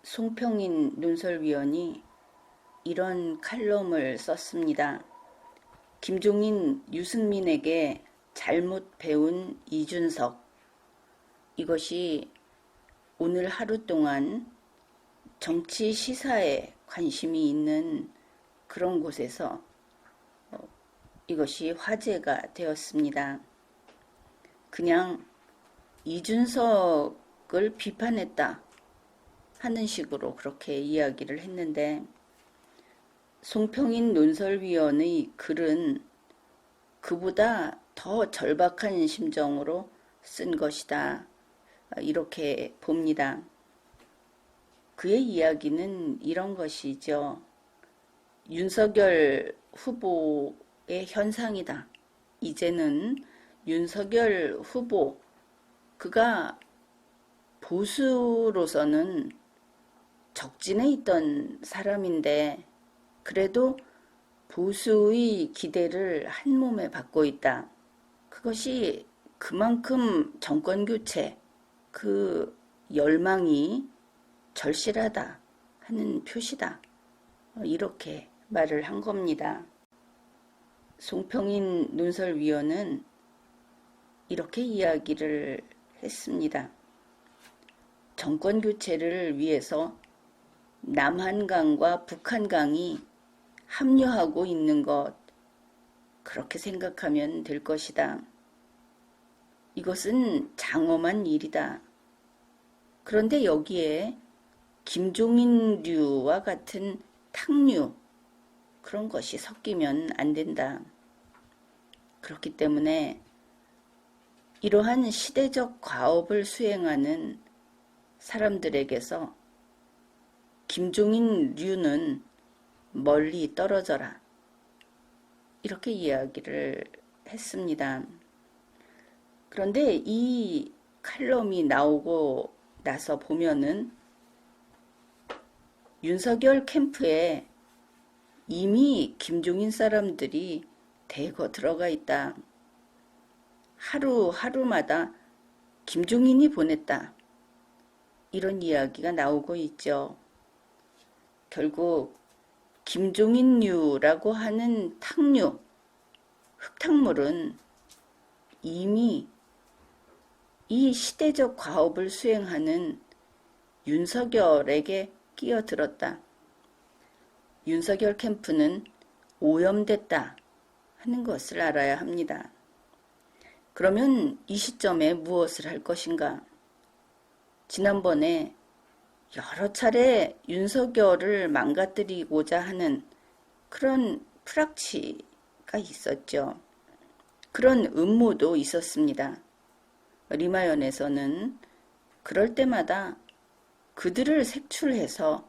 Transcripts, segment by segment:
송평인 논설위원이 이런 칼럼을 썼습니다. 김종인, 유승민에게 잘못 배운 이준석. 이것이 오늘 하루 동안 정치 시사에 관심이 있는 그런 곳에서 이것이 화제가 되었습니다. 그냥 이준석을 비판했다 하는 식으로 그렇게 이야기를 했는데, 송평인 논설위원의 글은 그보다 더 절박한 심정으로 쓴 것이다, 이렇게 봅니다. 그의 이야기는 이런 것이죠. 윤석열 후보의 현상이다. 이제는 윤석열 후보, 그가 보수로서는 적진에 있던 사람인데 그래도 보수의 기대를 한 몸에 받고 있다. 그것이 그만큼 정권교체, 그 열망이 절실하다 하는 표시다. 이렇게 말을 한 겁니다. 송평인 논설위원은 이렇게 이야기를 했습니다. 정권교체를 위해서 남한강과 북한강이 합류하고 있는 것, 그렇게 생각하면 될 것이다. 이것은 장엄한 일이다. 그런데 여기에 김종인류와 같은 탕류, 그런 것이 섞이면 안 된다. 그렇기 때문에 이러한 시대적 과업을 수행하는 사람들에게서 김종인류는 멀리 떨어져라, 이렇게 이야기를 했습니다. 그런데 이 칼럼이 나오고 나서 보면은 윤석열 캠프에 이미 김종인 사람들이 대거 들어가 있다. 하루하루마다 김종인이 보냈다, 이런 이야기가 나오고 있죠. 결국 김종인류라고 하는 탕류, 흙탕물은 이미 이 시대적 과업을 수행하는 윤석열에게 끼어들었다. 윤석열 캠프는 오염됐다 하는 것을 알아야 합니다. 그러면 이 시점에 무엇을 할 것인가? 지난번에 여러 차례 윤석열을 망가뜨리고자 하는 그런 프락치가 있었죠. 그런 음모도 있었습니다. 리마연에서는 그럴 때마다 그들을 색출해서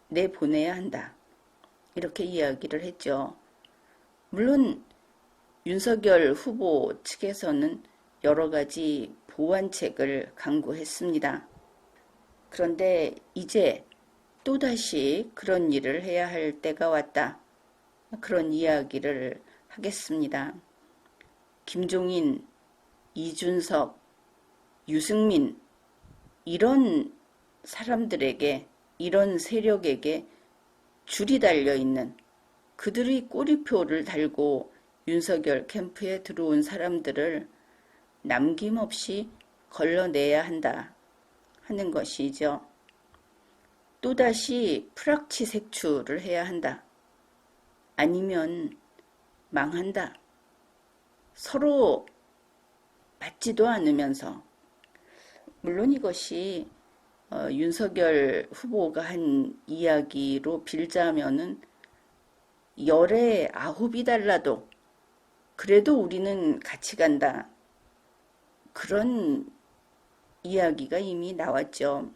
내보내야 한다, 이렇게 이야기를 했죠. 물론 윤석열 후보 측에서는 여러 가지 보완책을 강구했습니다. 그런데 이제 또다시 그런 일을 해야 할 때가 왔다, 그런 이야기를 하겠습니다. 김종인, 이준석, 유승민, 이런 사람들에게, 이런 세력에게 줄이 달려있는, 그들의 꼬리표를 달고 윤석열 캠프에 들어온 사람들을 남김없이 걸러내야 한다 하는 것이죠. 또다시 프락치 색출을 해야 한다. 아니면 망한다. 서로 맞지도 않으면서, 물론 이것이 윤석열 후보가 한 이야기로 빌자면은 열에 9이 달라도 그래도 우리는 같이 간다, 그런 이야기가 이미 나왔죠.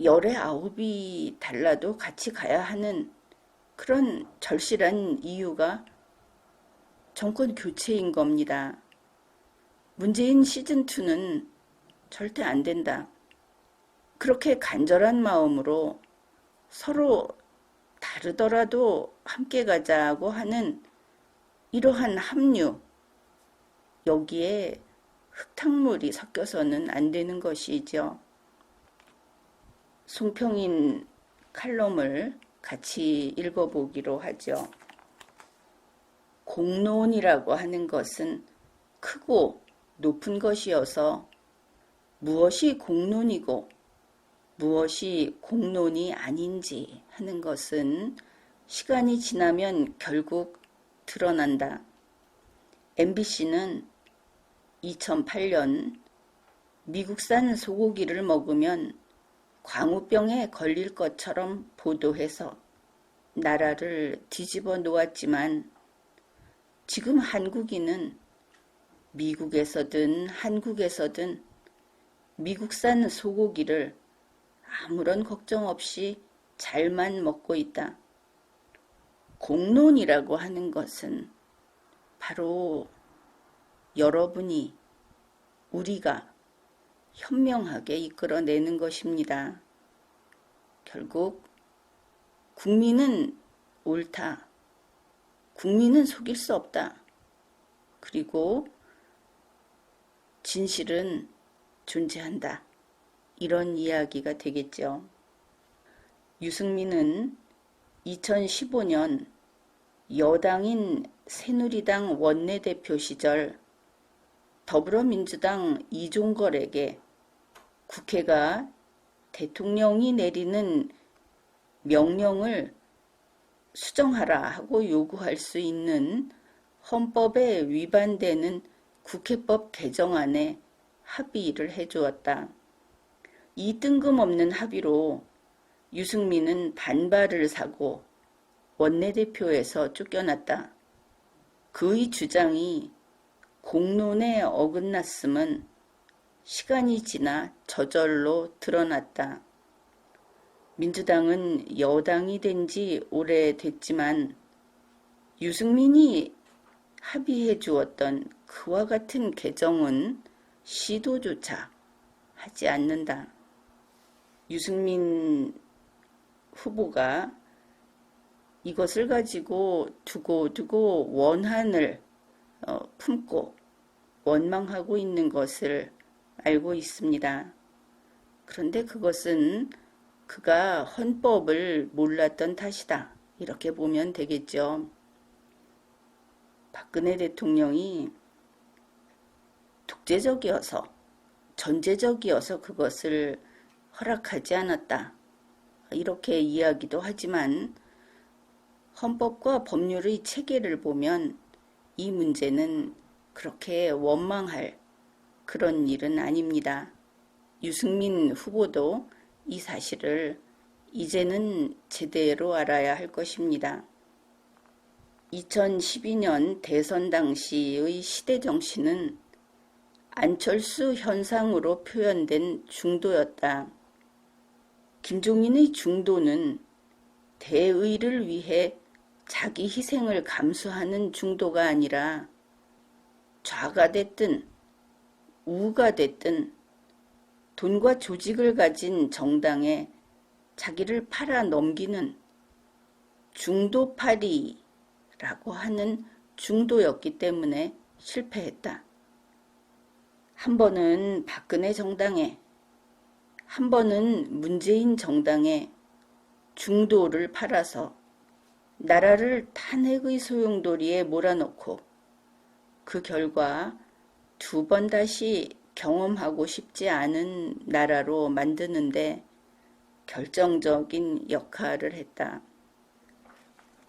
열에 9이 달라도 같이 가야 하는 그런 절실한 이유가 정권 교체인 겁니다. 문재인 시즌2는 절대 안 된다. 그렇게 간절한 마음으로 서로 다르더라도 함께 가자고 하는 이러한 합류, 여기에 흙탕물이 섞여서는 안 되는 것이죠. 송평인 칼럼을 같이 읽어보기로 하죠. 공론이라고 하는 것은 크고 높은 것이어서 무엇이 공론이고 무엇이 공론이 아닌지 하는 것은 시간이 지나면 결국 드러난다. MBC는 2008년 미국산 소고기를 먹으면 광우병에 걸릴 것처럼 보도해서 나라를 뒤집어 놓았지만 지금 한국인은 미국에서든 한국에서든 미국산 소고기를 아무런 걱정 없이 잘만 먹고 있다. 공론이라고 하는 것은 바로 여러분이, 우리가 현명하게 이끌어내는 것입니다. 결국 국민은 옳다. 국민은 속일 수 없다. 그리고 진실은 존재한다. 이런 이야기가 되겠죠. 유승민은 2015년 여당인 새누리당 원내대표 시절 더불어민주당 이종걸에게 국회가 대통령이 내리는 명령을 수정하라 하고 요구할 수 있는 헌법에 위반되는 국회법 개정안에 합의를 해주었다. 이 뜬금없는 합의로 유승민은 반발을 사고 원내대표에서 쫓겨났다. 그의 주장이 공론에 어긋났음은 시간이 지나 저절로 드러났다. 민주당은 여당이 된 지 오래됐지만 유승민이 합의해 주었던 그와 같은 개정은 시도조차 하지 않는다. 유승민 후보가 이것을 가지고 두고두고 원한을 품고 원망하고 있는 것을 알고 있습니다. 그런데 그것은 그가 헌법을 몰랐던 탓이다. 이렇게 보면 되겠죠. 박근혜 대통령이 독재적이어서, 전제적이어서 그것을 허락하지 않았다. 이렇게 이야기도 하지만 헌법과 법률의 체계를 보면 이 문제는 그렇게 원망할 그런 일은 아닙니다. 유승민 후보도 이 사실을 이제는 제대로 알아야 할 것입니다. 2012년 대선 당시의 시대정신은 안철수 현상으로 표현된 중도였다. 김종인의 중도는 대의를 위해 자기 희생을 감수하는 중도가 아니라 좌가 됐든 우가 됐든 돈과 조직을 가진 정당에 자기를 팔아 넘기는 중도파리라고 하는 중도였기 때문에 실패했다. 한 번은 박근혜 정당에, 한 번은 문재인 정당에 중도를 팔아서 나라를 탄핵의 소용돌이에 몰아넣고 그 결과 두 번 다시 경험하고 싶지 않은 나라로 만드는데 결정적인 역할을 했다.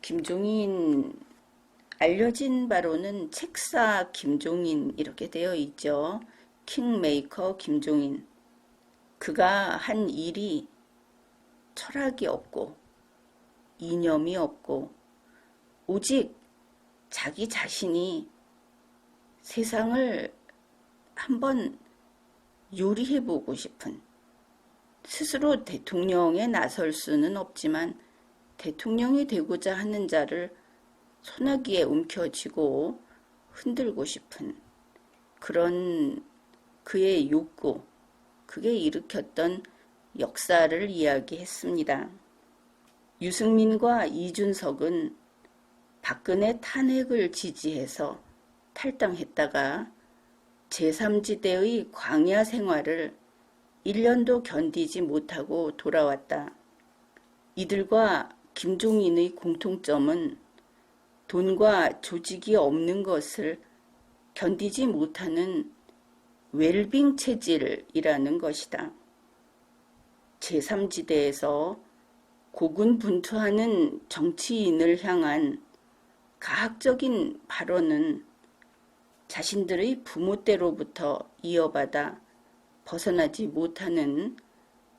김종인, 알려진 바로는 책사 김종인 이렇게 되어 있죠. 킹메이커 김종인. 그가 한 일이 철학이 없고 이념이 없고 오직 자기 자신이 세상을 한번 요리해보고 싶은, 스스로 대통령에 나설 수는 없지만 대통령이 되고자 하는 자를 소나기에 움켜쥐고 흔들고 싶은 그런 그의 욕구, 그게 일으켰던 역사를 이야기했습니다. 유승민과 이준석은 박근혜 탄핵을 지지해서 탈당했다가 제3지대의 광야 생활을 1년도 견디지 못하고 돌아왔다. 이들과 김종인의 공통점은 돈과 조직이 없는 것을 견디지 못하는 웰빙 체질이라는 것이다. 제3지대에서 고군분투하는 정치인을 향한 가학적인 발언은 자신들의 부모 때로부터 이어받아 벗어나지 못하는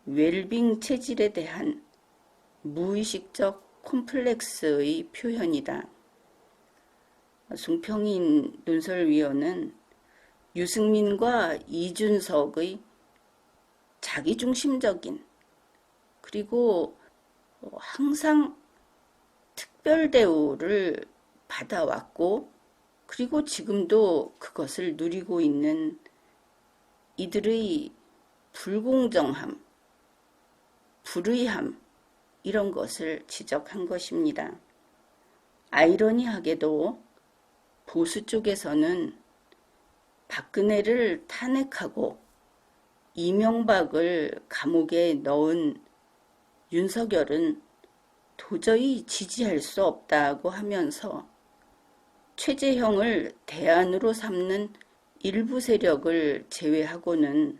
웰빙 체질에 대한 무의식적 콤플렉스의 표현이다. 송평인 논설위원은 유승민과 이준석의 자기중심적인 그리고 항상 특별 대우를 받아왔고 그리고 지금도 그것을 누리고 있는 이들의 불공정함, 불의함 이런 것을 지적한 것입니다. 아이러니하게도 보수 쪽에서는 박근혜를 탄핵하고 이명박을 감옥에 넣은 윤석열은 도저히 지지할 수 없다고 하면서 최재형을 대안으로 삼는 일부 세력을 제외하고는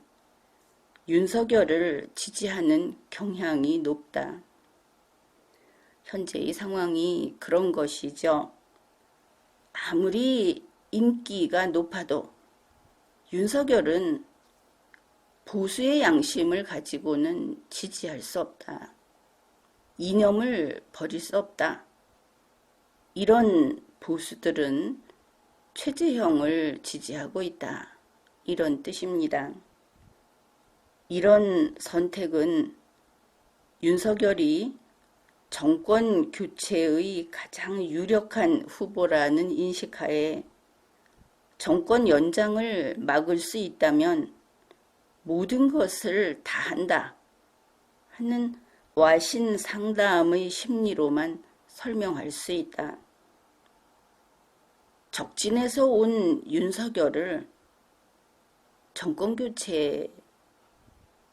윤석열을 지지하는 경향이 높다. 현재의 상황이 그런 것이죠. 아무리 인기가 높아도 윤석열은 보수의 양심을 가지고는 지지할 수 없다. 이념을 버릴 수 없다. 이런 보수들은 최재형을 지지하고 있다. 이런 뜻입니다. 이런 선택은 윤석열이 정권 교체의 가장 유력한 후보라는 인식하에 정권 연장을 막을 수 있다면 모든 것을 다 한다 하는 와신상담의 심리로만 설명할 수 있다. 적진에서 온 윤석열을 정권교체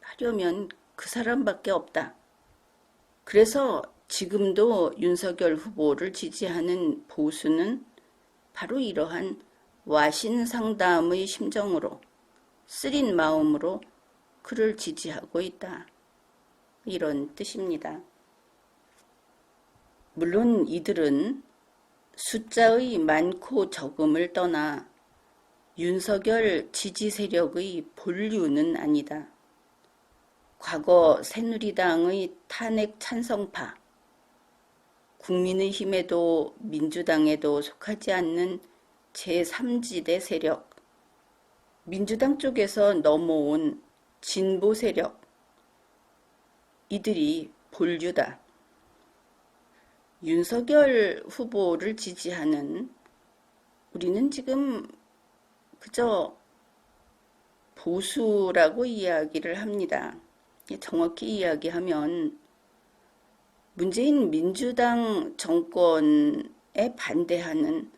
하려면 그 사람밖에 없다. 그래서 지금도 윤석열 후보를 지지하는 보수는 바로 이러한 와신상담의 심정으로 쓰린 마음으로 그를 지지하고 있다. 이런 뜻입니다. 물론 이들은 숫자의 많고 적음을 떠나 윤석열 지지 세력의 본류는 아니다. 과거 새누리당의 탄핵 찬성파, 국민의힘에도 민주당에도 속하지 않는 제3지대 세력, 민주당 쪽에서 넘어온 진보 세력, 이들이 본류다. 윤석열 후보를 지지하는 우리는 지금 그저 보수라고 이야기를 합니다. 정확히 이야기하면 문재인 민주당 정권에 반대하는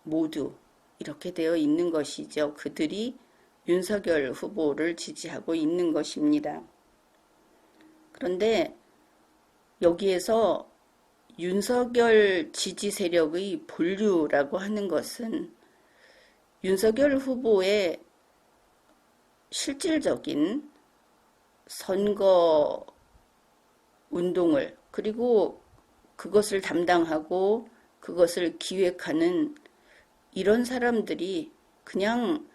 모두 이렇게 되어 있는 것이죠. 그들이 윤석열 후보를 지지하고 있는 것입니다. 그런데 여기에서 윤석열 지지 세력의 본류라고 하는 것은 윤석열 후보의 실질적인 선거 운동을 그리고 그것을 담당하고 그것을 기획하는 이런 사람들이 그냥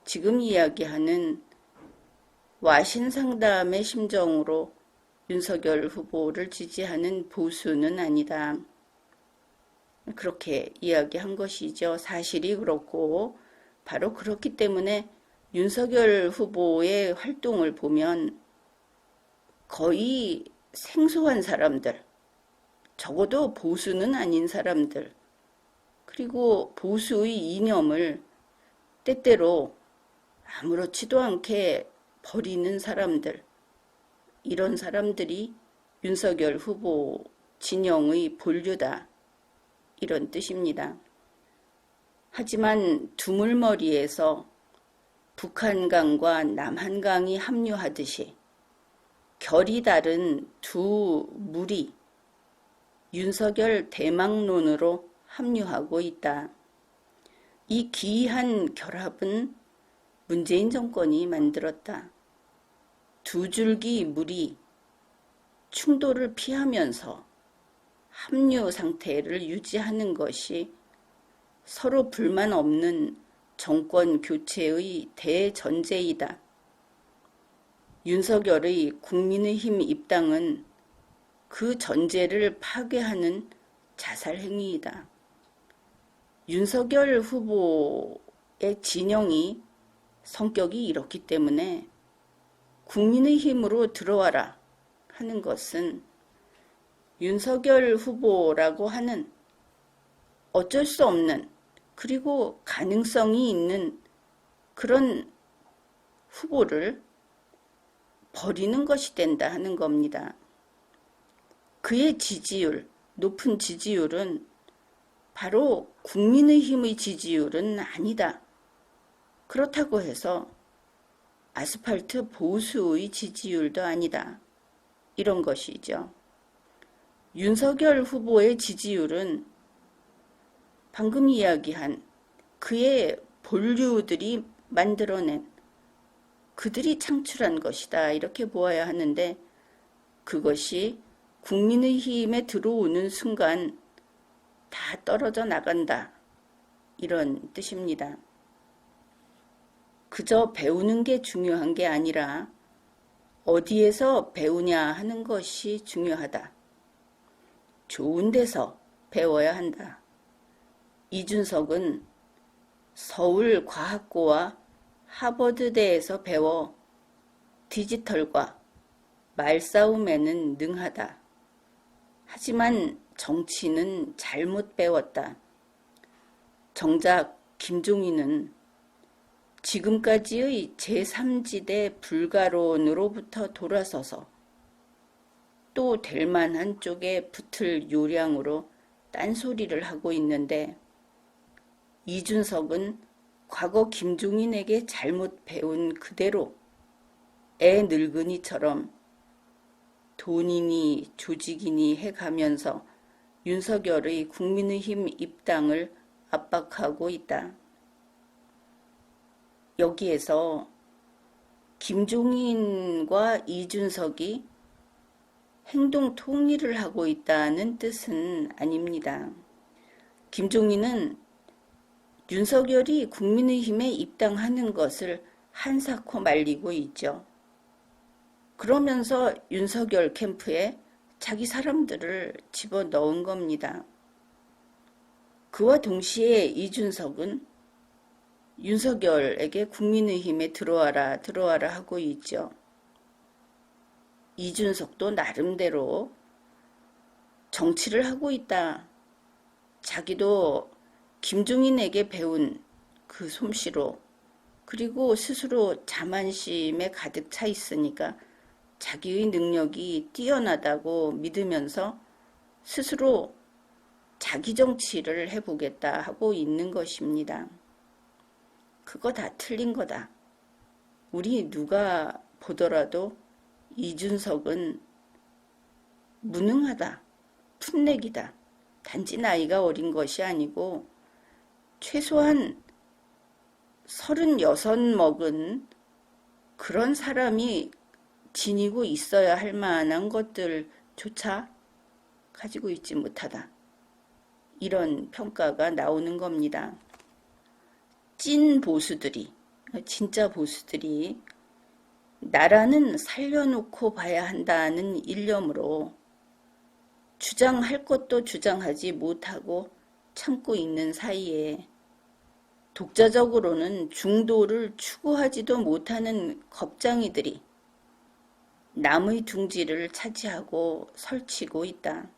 지금 이야기하는 와신상담의 심정으로 윤석열 후보를 지지하는 보수는 아니다. 그렇게 이야기한 것이죠. 사실이 그렇고 바로 그렇기 때문에 윤석열 후보의 활동을 보면 거의 생소한 사람들, 적어도 보수는 아닌 사람들, 그리고 보수의 이념을 때때로 아무렇지도 않게 버리는 사람들, 이런 사람들이 윤석열 후보 진영의 본류다. 이런 뜻입니다. 하지만 두물머리에서 북한강과 남한강이 합류하듯이 결이 다른 두 물이 윤석열 대망론으로 합류하고 있다. 이 기이한 결합은 문재인 정권이 만들었다. 두 줄기 물이 충돌을 피하면서 합류 상태를 유지하는 것이 서로 불만 없는 정권 교체의 대전제이다. 윤석열의 국민의힘 입당은 그 전제를 파괴하는 자살행위이다. 윤석열 후보의 진영이 성격이 이렇기 때문에 국민의힘으로 들어와라 하는 것은 윤석열 후보라고 하는 어쩔 수 없는 그리고 가능성이 있는 그런 후보를 버리는 것이 된다 하는 겁니다. 그의 지지율, 높은 지지율은 바로 국민의힘의 지지율은 아니다. 그렇다고 해서 아스팔트 보수의 지지율도 아니다. 이런 것이죠. 윤석열 후보의 지지율은 방금 이야기한 그의 본류들이 만들어낸 그들이 창출한 것이다. 이렇게 보아야 하는데 그것이 국민의힘에 들어오는 순간 다 떨어져 나간다. 이런 뜻입니다. 그저 배우는 게 중요한 게 아니라 어디에서 배우냐 하는 것이 중요하다. 좋은 데서 배워야 한다. 이준석은 서울과학고와 하버드대에서 배워 디지털과 말싸움에는 능하다. 하지만 정치는 잘못 배웠다. 정작 김종인은 지금까지의 제3지대 불가론으로부터 돌아서서 또 될 만한 쪽에 붙을 요량으로 딴소리를 하고 있는데 이준석은 과거 김종인에게 잘못 배운 그대로 애 늙은이처럼 돈이니 조직이니 해가면서 윤석열의 국민의힘 입당을 압박하고 있다. 여기에서 김종인과 이준석이 행동 통일을 하고 있다는 뜻은 아닙니다. 김종인은 윤석열이 국민의힘에 입당하는 것을 한사코 말리고 있죠. 그러면서 윤석열 캠프에 자기 사람들을 집어넣은 겁니다. 그와 동시에 이준석은 윤석열에게 국민의힘에 들어와라 하고 있죠. 이준석도 나름대로 정치를 하고 있다. 자기도 김종인에게 배운 그 솜씨로 그리고 스스로 자만심에 가득 차 있으니까 자기의 능력이 뛰어나다고 믿으면서 스스로 자기 정치를 해보겠다 하고 있는 것입니다. 그거 다 틀린 거다. 우리 누가 보더라도 이준석은 무능하다, 풋내기다. 단지 나이가 어린 것이 아니고 최소한 36 먹은 그런 사람이 지니고 있어야 할 만한 것들조차 가지고 있지 못하다. 이런 평가가 나오는 겁니다. 찐 보수들이, 진짜 보수들이 나라는 살려놓고 봐야 한다는 일념으로 주장할 것도 주장하지 못하고 참고 있는 사이에 독자적으로는 중도를 추구하지도 못하는 겁장이들이 남의 둥지를 차지하고 설치고 있다.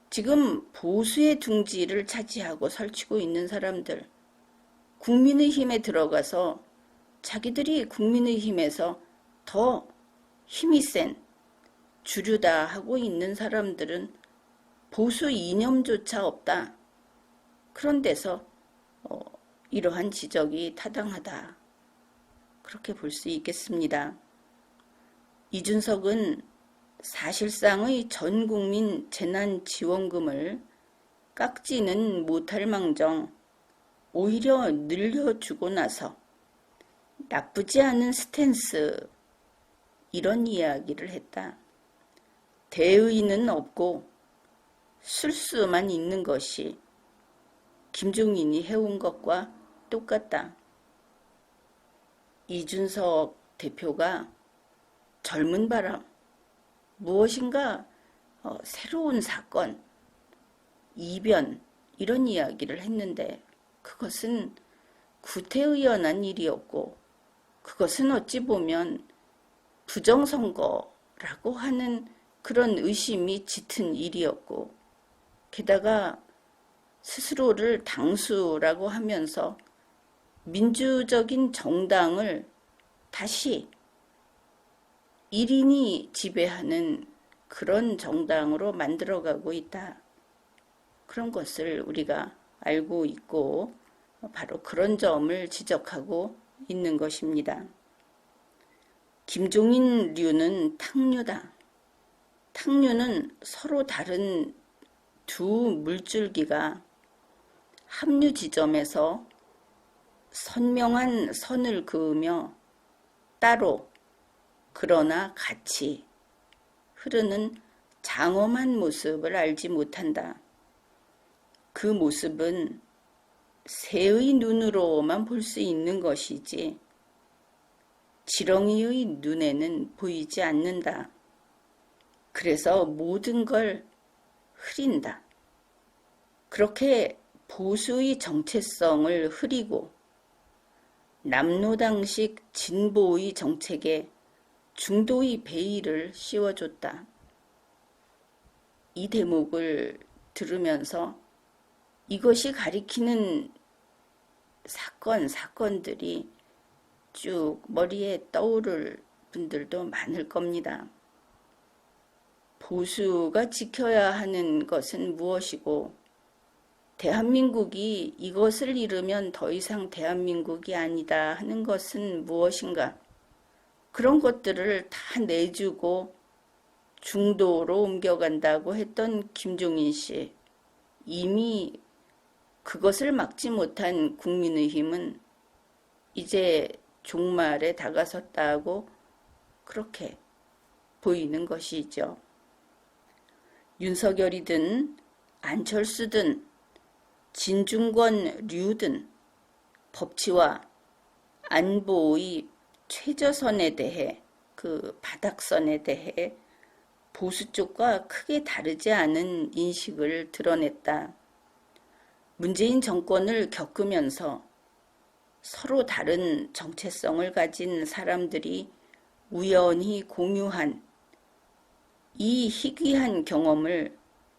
지금 보수의 둥지를 차지하고 설치고 있는 사람들, 국민의힘에 들어가서 자기들이 국민의힘에서 더 힘이 센 주류다 하고 있는 사람들은 보수 이념조차 없다. 그런 데서 이러한 지적이 타당하다. 그렇게 볼 수 있겠습니다. 이준석은 사실상의 전국민 재난지원금을 깎지는 못할 망정 오히려 늘려주고 나서 나쁘지 않은 스탠스 이런 이야기를 했다. 대의는 없고 술수만 있는 것이 김종인이 해온 것과 똑같다. 이준석 대표가 젊은 바람, 무엇인가 새로운 사건, 이변 이런 이야기를 했는데 그것은 구태의연한 일이었고 그것은 어찌 보면 부정선거라고 하는 그런 의심이 짙은 일이었고 게다가 스스로를 당수라고 하면서 민주적인 정당을 다시 1인이 지배하는 그런 정당으로 만들어가고 있다. 그런 것을 우리가 알고 있고 바로 그런 점을 지적하고 있는 것입니다. 김종인류는 탕류다. 탕류는 서로 다른 두 물줄기가 합류 지점에서 선명한 선을 그으며 따로 그러나 같이 흐르는 장엄한 모습을 알지 못한다. 그 모습은 새의 눈으로만 볼 수 있는 것이지 지렁이의 눈에는 보이지 않는다. 그래서 모든 걸 흐린다. 그렇게 보수의 정체성을 흐리고 남로당식 진보의 정책에 중도의 베일을 씌워줬다. 이 대목을 들으면서 이것이 가리키는 사건들이 쭉 머리에 떠오를 분들도 많을 겁니다. 보수가 지켜야 하는 것은 무엇이고 대한민국이 이것을 잃으면 더 이상 대한민국이 아니다 하는 것은 무엇인가? 그런 것들을 다 내주고 중도로 옮겨간다고 했던 김종인 씨. 이미 그것을 막지 못한 국민의힘은 이제 종말에 다가섰다고 그렇게 보이는 것이죠. 윤석열이든 안철수든 진중권류든 법치와 안보의 최저선에 대해 그 바닥선에 대해 보수 쪽과 크게 다르지 않은 인식을 드러냈다. 문재인 정권을 겪으면서 서로 다른 정체성을 가진 사람들이 우연히 공유한 이 희귀한 경험을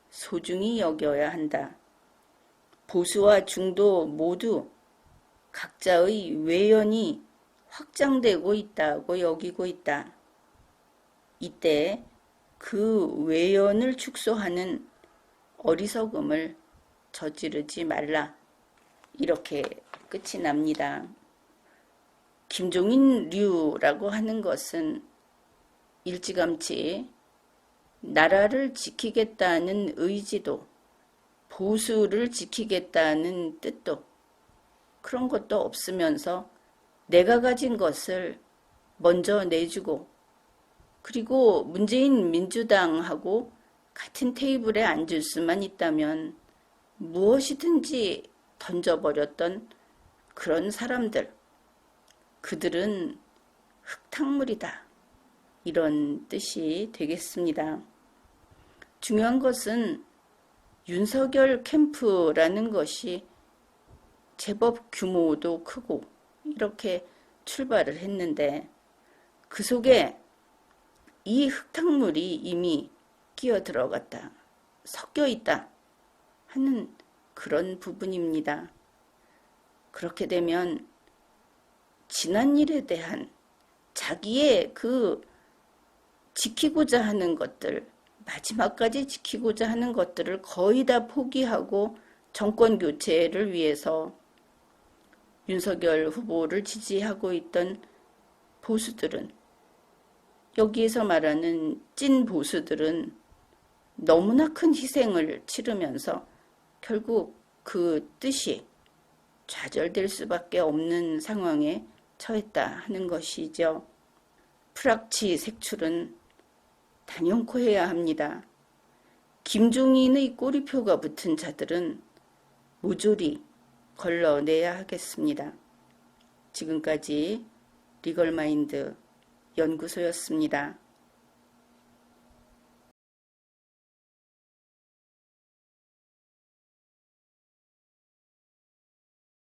소중히 여겨야 한다. 보수와 중도 모두 각자의 외연이 확장되고 있다고 여기고 있다. 이때 그 외연을 축소하는 어리석음을 저지르지 말라. 이렇게 끝이 납니다. 김종인류라고 하는 것은 일찌감치 나라를 지키겠다는 의지도 보수를 지키겠다는 뜻도 그런 것도 없으면서 내가 가진 것을 먼저 내주고 그리고 문재인 민주당하고 같은 테이블에 앉을 수만 있다면 무엇이든지 던져버렸던 그런 사람들, 그들은 흙탕물이다. 이런 뜻이 되겠습니다. 중요한 것은 윤석열 캠프라는 것이 제법 규모도 크고 이렇게 출발을 했는데 그 속에 이 흙탕물이 이미 끼어 들어갔다, 섞여 있다 하는 그런 부분입니다. 그렇게 되면 지난 일에 대한 자기의 그 지키고자 하는 것들, 마지막까지 지키고자 하는 것들을 거의 다 포기하고 정권 교체를 위해서 윤석열 후보를 지지하고 있던 보수들은, 여기에서 말하는 찐 보수들은 너무나 큰 희생을 치르면서 결국 그 뜻이 좌절될 수밖에 없는 상황에 처했다 하는 것이죠. 프락치 색출은 단연코 해야 합니다. 김종인의 꼬리표가 붙은 자들은 모조리 걸러내야 하겠습니다. 지금까지 리걸마인드 연구소였습니다.